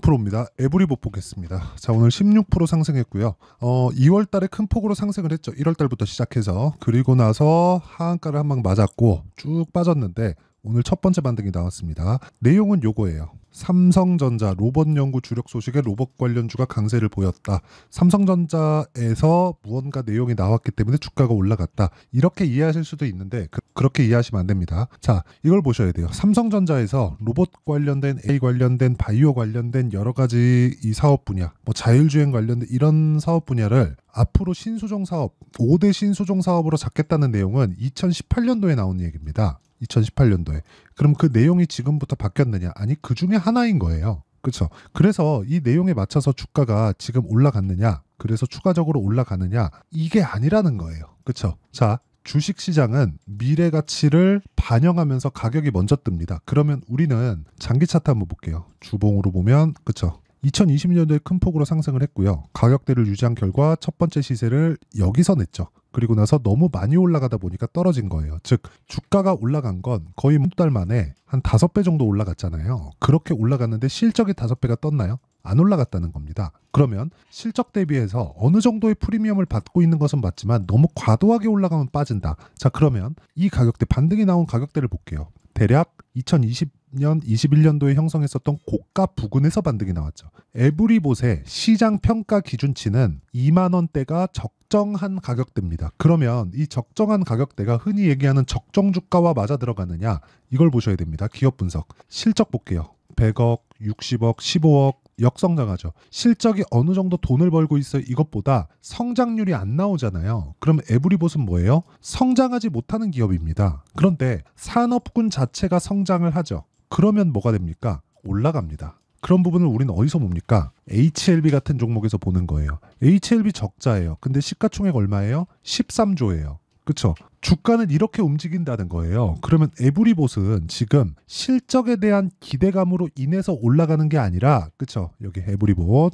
9%입니다. 에브리봇 보겠습니다. 자, 오늘 16% 상승했고요. 2월 달에 큰 폭으로 상승을 했죠. 1월 달부터 시작해서. 그리고 나서 하한가를 한 방 맞았고 쭉 빠졌는데 오늘 첫 번째 반등이 나왔습니다. 내용은 요거예요. 삼성전자 로봇 연구 주력 소식에 로봇 관련주가 강세를 보였다. 삼성전자에서 무언가 내용이 나왔기 때문에 주가가 올라갔다. 이렇게 이해하실 수도 있는데 그렇게 이해하시면 안 됩니다. 자, 이걸 보셔야 돼요. 삼성전자에서 로봇 관련된 AI 관련된 바이오 관련된 여러 가지 이 사업 분야, 뭐 자율주행 관련된 이런 사업 분야를 앞으로 신수종 사업, 5대 신수종 사업으로 잡겠다는 내용은 2018년도에 나온 얘기입니다. 2018년도에. 그럼 그 내용이 지금부터 바뀌었느냐? 아니, 그 중에 하나인 거예요. 그렇죠? 그래서 이 내용에 맞춰서 주가가 지금 올라갔느냐? 그래서 추가적으로 올라가느냐? 이게 아니라는 거예요. 그렇죠? 자, 주식시장은 미래 가치를 반영하면서 가격이 먼저 뜹니다. 그러면 우리는 장기 차트 한번 볼게요. 주봉으로 보면 그렇죠? 2020년도에 큰 폭으로 상승을 했고요. 가격대를 유지한 결과 첫 번째 시세를 여기서 냈죠. 그리고 나서 너무 많이 올라가다 보니까 떨어진 거예요. 즉 주가가 올라간 건 거의 몇 달 만에 한 5배 정도 올라갔잖아요. 그렇게 올라갔는데 실적이 5배가 떴나요? 안 올라갔다는 겁니다. 그러면 실적 대비해서 어느 정도의 프리미엄을 받고 있는 것은 맞지만 너무 과도하게 올라가면 빠진다. 자, 그러면 이 가격대, 반등이 나온 가격대를 볼게요. 대략 2020년, 21년도에 형성했었던 고가 부근에서 반등이 나왔죠. 에브리봇의 시장 평가 기준치는 2만 원대가 적정한 가격대입니다. 그러면 이 적정한 가격대가 흔히 얘기하는 적정 주가와 맞아 들어가느냐, 이걸 보셔야 됩니다. 기업 분석. 실적 볼게요. 100억, 60억, 15억, 역성장하죠. 실적이 어느 정도 돈을 벌고 있어요. 이것보다 성장률이 안 나오잖아요. 그럼 에브리봇은 뭐예요? 성장하지 못하는 기업입니다. 그런데 산업군 자체가 성장을 하죠. 그러면 뭐가 됩니까? 올라갑니다. 그런 부분을 우리는 어디서 봅니까? HLB 같은 종목에서 보는 거예요. HLB 적자예요. 근데 시가총액 얼마예요? 13조예요. 그렇죠? 주가는 이렇게 움직인다는 거예요. 그러면 에브리봇은 지금 실적에 대한 기대감으로 인해서 올라가는 게 아니라, 그렇죠? 여기 에브리봇.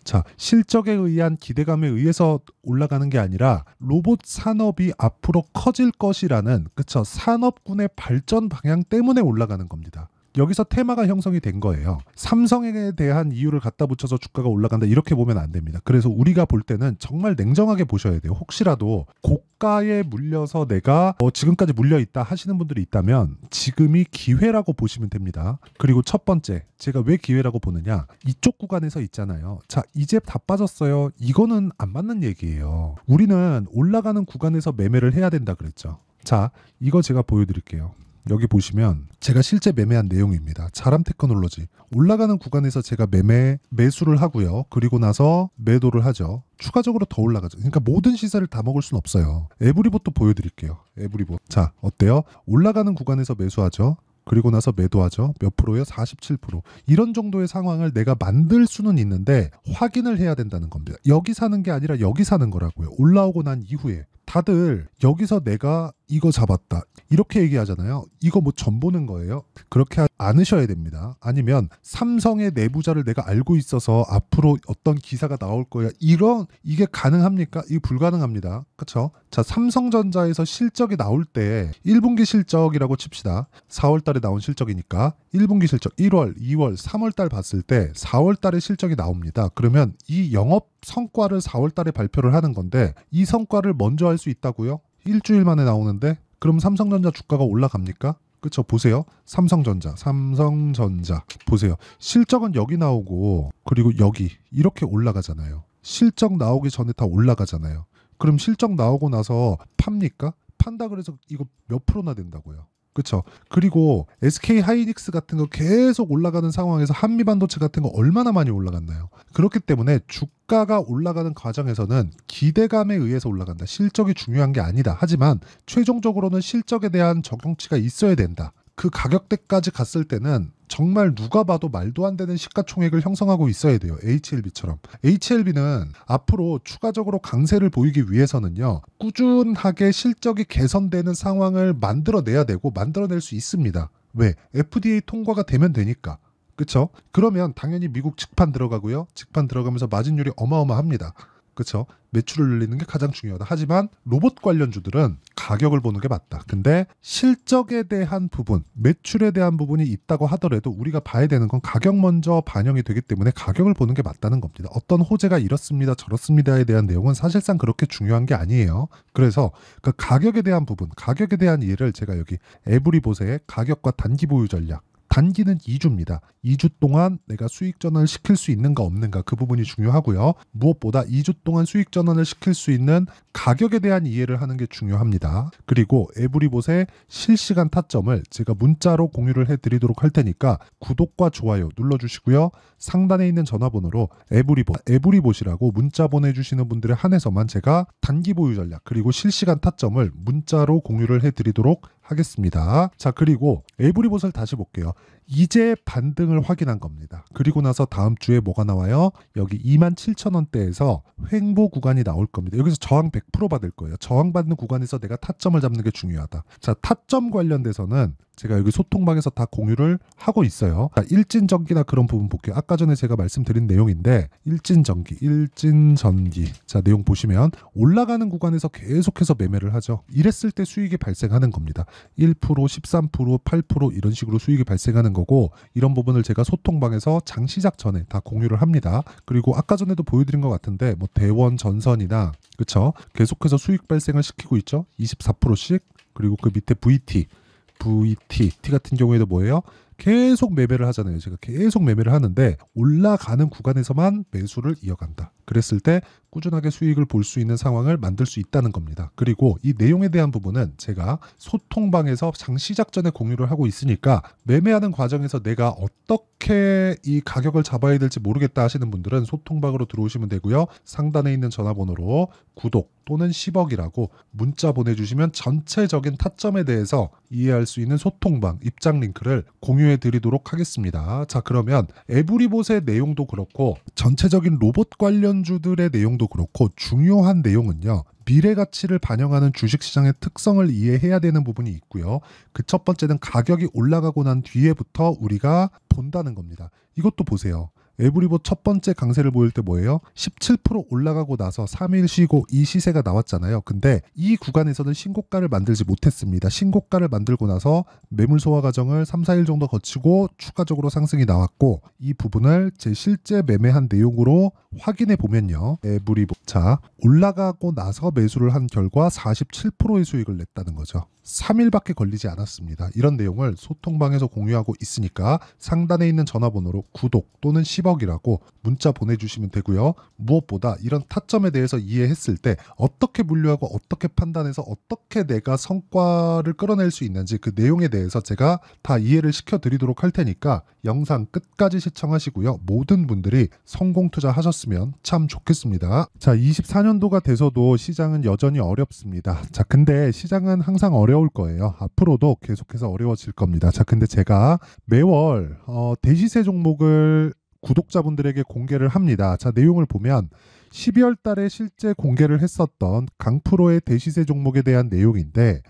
자, 실적에 의한 기대감에 의해서 올라가는 게 아니라 로봇 산업이 앞으로 커질 것이라는, 그렇죠? 산업군의 발전 방향 때문에 올라가는 겁니다. 여기서 테마가 형성이 된 거예요. 삼성에 대한 이유를 갖다 붙여서 주가가 올라간다, 이렇게 보면 안 됩니다. 그래서 우리가 볼 때는 정말 냉정하게 보셔야 돼요. 혹시라도 고가에 물려서 내가 지금까지 물려있다 하시는 분들이 있다면 지금이 기회라고 보시면 됩니다. 그리고 첫 번째, 제가 왜 기회라고 보느냐, 이쪽 구간에서 있잖아요. 자, 이제 다 빠졌어요. 이거는 안 맞는 얘기예요. 우리는 올라가는 구간에서 매매를 해야 된다 그랬죠. 자, 이거 제가 보여드릴게요. 여기 보시면 제가 실제 매매한 내용입니다. 자람 테크놀로지. 올라가는 구간에서 제가 매수를 하고요. 그리고 나서 매도를 하죠. 추가적으로 더 올라가죠. 그러니까 모든 시세를 다 먹을 수는 없어요. 에브리봇도 보여드릴게요. 에브리봇. 자, 어때요? 올라가는 구간에서 매수하죠. 그리고 나서 매도하죠. 몇 프로예요? 47%. 이런 정도의 상황을 내가 만들 수는 있는데 확인을 해야 된다는 겁니다. 여기 사는 게 아니라 여기 사는 거라고요. 올라오고 난 이후에. 다들 여기서 내가 이거 잡았다, 이렇게 얘기하잖아요. 이거 뭐 전 보는 거예요? 그렇게 않으셔야 됩니다. 아니면 삼성의 내부자를 내가 알고 있어서 앞으로 어떤 기사가 나올 거야, 이게 가능합니까? 이게 불가능합니다. 그렇죠? 자, 삼성전자에서 실적이 나올 때 1분기 실적이라고 칩시다. 4월 달에 나온 실적이니까 1분기 실적 1월, 2월, 3월 달 봤을 때 4월 달에 실적이 나옵니다. 그러면 이 영업 성과를 4월 달에 발표를 하는 건데 이 성과를 먼저 할 수 있다고요? 일주일 만에 나오는데 그럼 삼성전자 주가가 올라갑니까? 그렇죠? 보세요. 삼성전자 보세요. 실적은 여기 나오고 그리고 여기 이렇게 올라가잖아요. 실적 나오기 전에 다 올라가잖아요. 그럼 실적 나오고 나서 팝니까? 판다 그래서 이거 몇 프로나 된다고요? 그렇죠? 그리고 SK 하이닉스 같은 거 계속 올라가는 상황에서 한미반도체 같은 거 얼마나 많이 올라갔나요? 그렇기 때문에 주가가 올라가는 과정에서는 기대감에 의해서 올라간다. 실적이 중요한 게 아니다. 하지만 최종적으로는 실적에 대한 적용치가 있어야 된다. 그 가격대까지 갔을 때는 정말 누가 봐도 말도 안 되는 시가총액을 형성하고 있어야 돼요. HLB처럼. HLB는 앞으로 추가적으로 강세를 보이기 위해서는요, 꾸준하게 실적이 개선되는 상황을 만들어내야 되고 만들어낼 수 있습니다. 왜? FDA 통과가 되면 되니까. 그렇죠? 그러면 당연히 미국 직판 들어가고요. 직판 들어가면서 마진율이 어마어마합니다. 그쵸? 매출을 늘리는 게 가장 중요하다. 하지만 로봇 관련주들은 가격을 보는 게 맞다. 근데 실적에 대한 부분, 매출에 대한 부분이 있다고 하더라도 우리가 봐야 되는 건 가격 먼저 반영이 되기 때문에 가격을 보는 게 맞다는 겁니다. 어떤 호재가 이렇습니다, 저렇습니다에 대한 내용은 사실상 그렇게 중요한 게 아니에요. 그래서 그 가격에 대한 부분, 가격에 대한 이해를 제가 여기 에브리봇의 가격과 단기 보유 전략, 단기는 2주입니다. 2주 동안 내가 수익 전환을 시킬 수 있는가 없는가 그 부분이 중요하고요. 무엇보다 2주 동안 수익 전환을 시킬 수 있는 가격에 대한 이해를 하는 게 중요합니다. 그리고 에브리봇의 실시간 타점을 제가 문자로 공유를 해드리도록 할 테니까 구독과 좋아요 눌러주시고요. 상단에 있는 전화번호로 에브리봇이라고 문자 보내주시는 분들에 한해서만 제가 단기 보유 전략 그리고 실시간 타점을 문자로 공유를 해드리도록 하겠습니다. 자, 그리고 에브리봇을 다시 볼게요. 이제 반등을 확인한 겁니다. 그리고 나서 다음 주에 뭐가 나와요? 여기 27,000원대에서 횡보 구간이 나올 겁니다. 여기서 저항 100% 받을 거예요. 저항받는 구간에서 내가 타점을 잡는 게 중요하다. 자, 타점 관련돼서는 제가 여기 소통방에서 다 공유를 하고 있어요. 자, 일진전기나 그런 부분 볼게요. 아까 전에 제가 말씀드린 내용인데 일진전기. 자, 내용 보시면 올라가는 구간에서 계속해서 매매를 하죠. 이랬을 때 수익이 발생하는 겁니다. 1%, 13%, 8% 이런 식으로 수익이 발생하는 거고 이런 부분을 제가 소통방에서 장 시작 전에 다 공유를 합니다. 그리고 아까 전에도 보여드린 것 같은데 뭐 대원, 전선이나 그쵸? 계속해서 수익 발생을 시키고 있죠. 24%씩 그리고 그 밑에 VT 같은 경우에도 뭐예요? 계속 매매를 하잖아요. 제가 계속 매매를 하는데 올라가는 구간에서만 매수를 이어간다. 그랬을 때 꾸준하게 수익을 볼 수 있는 상황을 만들 수 있다는 겁니다. 그리고 이 내용에 대한 부분은 제가 소통방에서 장 시작 전에 공유를 하고 있으니까 매매하는 과정에서 내가 어떻게 이 가격을 잡아야 될지 모르겠다 하시는 분들은 소통방으로 들어오시면 되고요. 상단에 있는 전화번호로 구독 또는 10억이라고 문자 보내주시면 전체적인 타점에 대해서 이해할 수 있는 소통방 입장 링크를 공유해 드리도록 하겠습니다. 자, 그러면 에브리봇의 내용도 그렇고 전체적인 로봇 관련주들의 내용도 그렇고 중요한 내용은요. 미래 가치를 반영하는 주식시장의 특성을 이해해야 되는 부분이 있고요. 그 첫 번째는 가격이 올라가고 난 뒤에부터 우리가 본다는 겁니다. 이것도 보세요. 에브리봇 첫 번째 강세를 보일 때 뭐예요? 17% 올라가고 나서 3일 쉬고 이 시세가 나왔잖아요. 근데 이 구간에서는 신고가를 만들지 못했습니다. 신고가를 만들고 나서 매물 소화 과정을 3, 4일 정도 거치고 추가적으로 상승이 나왔고 이 부분을 제 실제 매매한 내용으로 확인해 보면요. 에브리봇 자 올라가고 나서 매수를 한 결과 47%의 수익을 냈다는 거죠. 3일밖에 걸리지 않았습니다. 이런 내용을 소통방에서 공유하고 있으니까 상단에 있는 전화번호로 구독 또는 10억이라고 문자 보내주시면 되고요. 무엇보다 이런 타점에 대해서 이해했을 때 어떻게 분류하고 어떻게 판단해서 어떻게 내가 성과를 끌어낼 수 있는지 그 내용에 대해서 제가 다 이해를 시켜드리도록 할 테니까 영상 끝까지 시청하시고요. 모든 분들이 성공 투자하셨으면 참 좋겠습니다. 자, 24년도가 돼서도 시장은 여전히 어렵습니다. 자, 근데 시장은 항상 어려울 거예요. 앞으로도 계속해서 어려워질 겁니다. 자, 근데 제가 매월 대시세 종목을 구독자분들에게 공개를 합니다. 자, 내용을 보면 12월 달에 실제 공개를 했었던 강프로의 대시세 종목에 대한 내용인데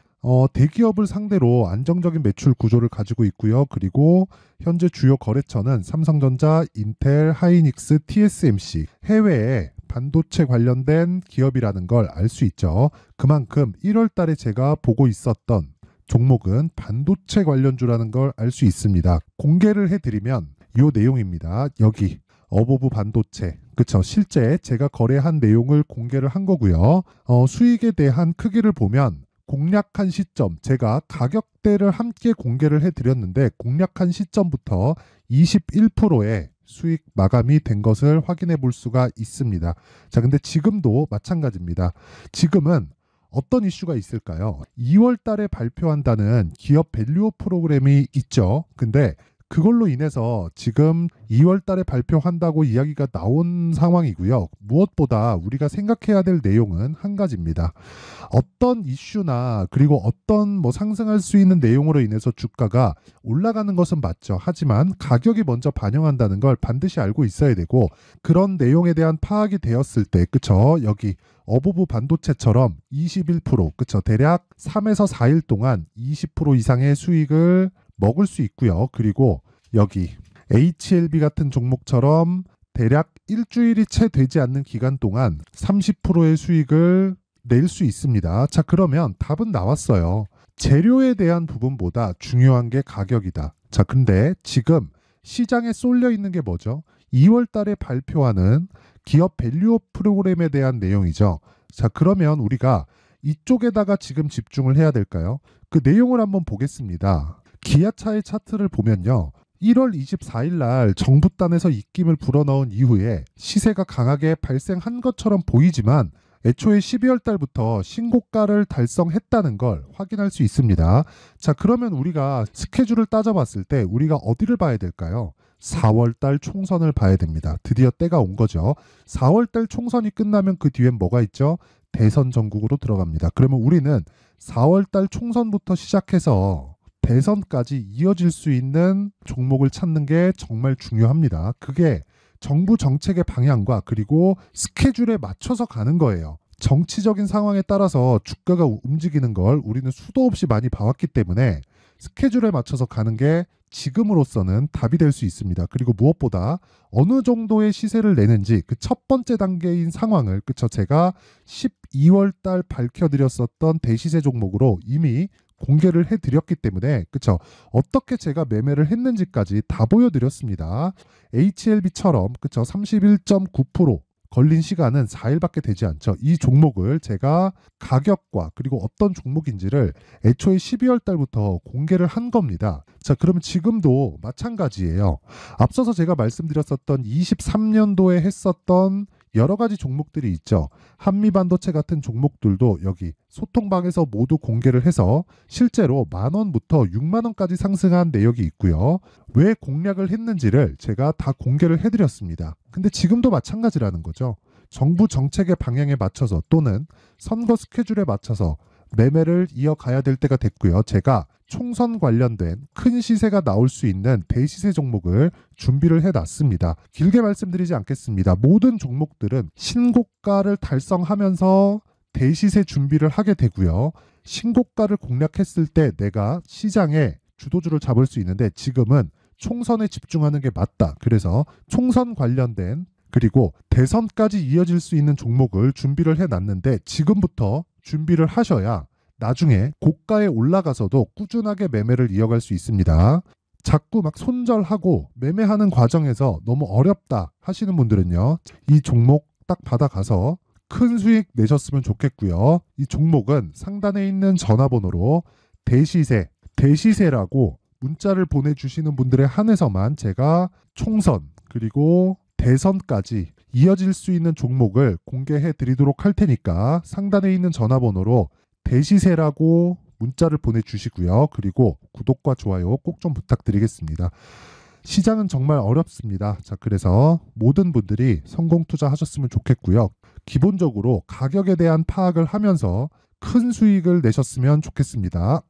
대기업을 상대로 안정적인 매출 구조를 가지고 있고요. 그리고 현재 주요 거래처는 삼성전자, 인텔, 하이닉스, TSMC, 해외에 반도체 관련된 기업이라는 걸 알 수 있죠. 그만큼 1월 달에 제가 보고 있었던 종목은 반도체 관련주라는 걸 알 수 있습니다. 공개를 해드리면 이 내용입니다. 여기 어보브 반도체 그쵸 실제 제가 거래한 내용을 공개를 한 거고요. 수익에 대한 크기를 보면 공략한 시점 제가 가격대를 함께 공개를 해드렸는데 공략한 시점부터 21%의 수익 마감이 된 것을 확인해 볼 수가 있습니다. 자, 근데 지금도 마찬가지입니다. 지금은 어떤 이슈가 있을까요? 2월 달에 발표한다는 기업 밸류업 프로그램이 있죠. 근데 그걸로 인해서 지금 2월 달에 발표한다고 이야기가 나온 상황이고요. 무엇보다 우리가 생각해야 될 내용은 한 가지입니다. 어떤 이슈나 그리고 어떤 상승할 수 있는 내용으로 인해서 주가가 올라가는 것은 맞죠. 하지만 가격이 먼저 반영한다는 걸 반드시 알고 있어야 되고 그런 내용에 대한 파악이 되었을 때 그쵸? 여기 어보브 반도체처럼 21% 그쵸? 대략 3에서 4일 동안 20% 이상의 수익을 먹을 수 있고요. 그리고 여기 HLB 같은 종목처럼 대략 일주일이 채 되지 않는 기간 동안 30%의 수익을 낼 수 있습니다. 자, 그러면 답은 나왔어요. 재료에 대한 부분보다 중요한 게 가격이다. 자, 근데 지금 시장에 쏠려 있는 게 뭐죠? 2월 달에 발표하는 기업 밸류업 프로그램에 대한 내용이죠. 자, 그러면 우리가 이쪽에다가 지금 집중을 해야 될까요? 그 내용을 한번 보겠습니다. 기아차의 차트를 보면요. 1월 24일 날 정부단에서 입김을 불어넣은 이후에 시세가 강하게 발생한 것처럼 보이지만 애초에 12월 달부터 신고가를 달성했다는 걸 확인할 수 있습니다. 자, 그러면 우리가 스케줄을 따져봤을 때 우리가 어디를 봐야 될까요? 4월 달 총선을 봐야 됩니다. 드디어 때가 온 거죠. 4월 달 총선이 끝나면 그 뒤엔 뭐가 있죠? 대선 전국으로 들어갑니다. 그러면 우리는 4월 달 총선부터 시작해서 대선까지 이어질 수 있는 종목을 찾는 게 정말 중요합니다. 그게 정부 정책의 방향과 그리고 스케줄에 맞춰서 가는 거예요. 정치적인 상황에 따라서 주가가 움직이는 걸 우리는 수도 없이 많이 봐왔기 때문에 스케줄에 맞춰서 가는 게 지금으로서는 답이 될 수 있습니다. 그리고 무엇보다 어느 정도의 시세를 내는지 그 첫 번째 단계인 상황을 그쵸 제가 12월 달 밝혀드렸었던 대시세 종목으로 이미 공개를 해드렸기 때문에 그쵸 어떻게 제가 매매를 했는지까지 다 보여드렸습니다. HLB처럼 그쵸 31.9% 걸린 시간은 4일밖에 되지 않죠. 이 종목을 제가 가격과 그리고 어떤 종목인지를 애초에 12월 달부터 공개를 한 겁니다. 자, 그러면 지금도 마찬가지예요. 앞서서 제가 말씀드렸었던 23년도에 했었던 여러 가지 종목들이 있죠. 한미반도체 같은 종목들도 여기 소통방에서 모두 공개를 해서 실제로 10,000원부터 60,000원까지 상승한 내역이 있고요. 왜 공략을 했는지를 제가 다 공개를 해드렸습니다. 근데 지금도 마찬가지라는 거죠. 정부 정책의 방향에 맞춰서 또는 선거 스케줄에 맞춰서 매매를 이어가야 될 때가 됐고요. 제가 총선 관련된 큰 시세가 나올 수 있는 대시세 종목을 준비를 해놨습니다. 길게 말씀드리지 않겠습니다. 모든 종목들은 신고가를 달성하면서 대시세 준비를 하게 되고요. 신고가를 공략했을 때 내가 시장에 주도주를 잡을 수 있는데 지금은 총선에 집중하는 게 맞다. 그래서 총선 관련된 그리고 대선까지 이어질 수 있는 종목을 준비를 해놨는데 지금부터 준비를 하셔야 나중에 고가에 올라가서도 꾸준하게 매매를 이어갈 수 있습니다. 자꾸 막 손절하고 매매하는 과정에서 너무 어렵다 하시는 분들은요. 이 종목 딱 받아가서 큰 수익 내셨으면 좋겠고요. 이 종목은 상단에 있는 전화번호로 대시세라고 문자를 보내주시는 분들에 한해서만 제가 총선 그리고 대선까지 이어질 수 있는 종목을 공개해 드리도록 할 테니까 상단에 있는 전화번호로 대시세라고 문자를 보내주시고요. 그리고 구독과 좋아요 꼭 좀 부탁드리겠습니다. 시장은 정말 어렵습니다. 자, 그래서 모든 분들이 성공 투자하셨으면 좋겠고요. 기본적으로 가격에 대한 파악을 하면서 큰 수익을 내셨으면 좋겠습니다.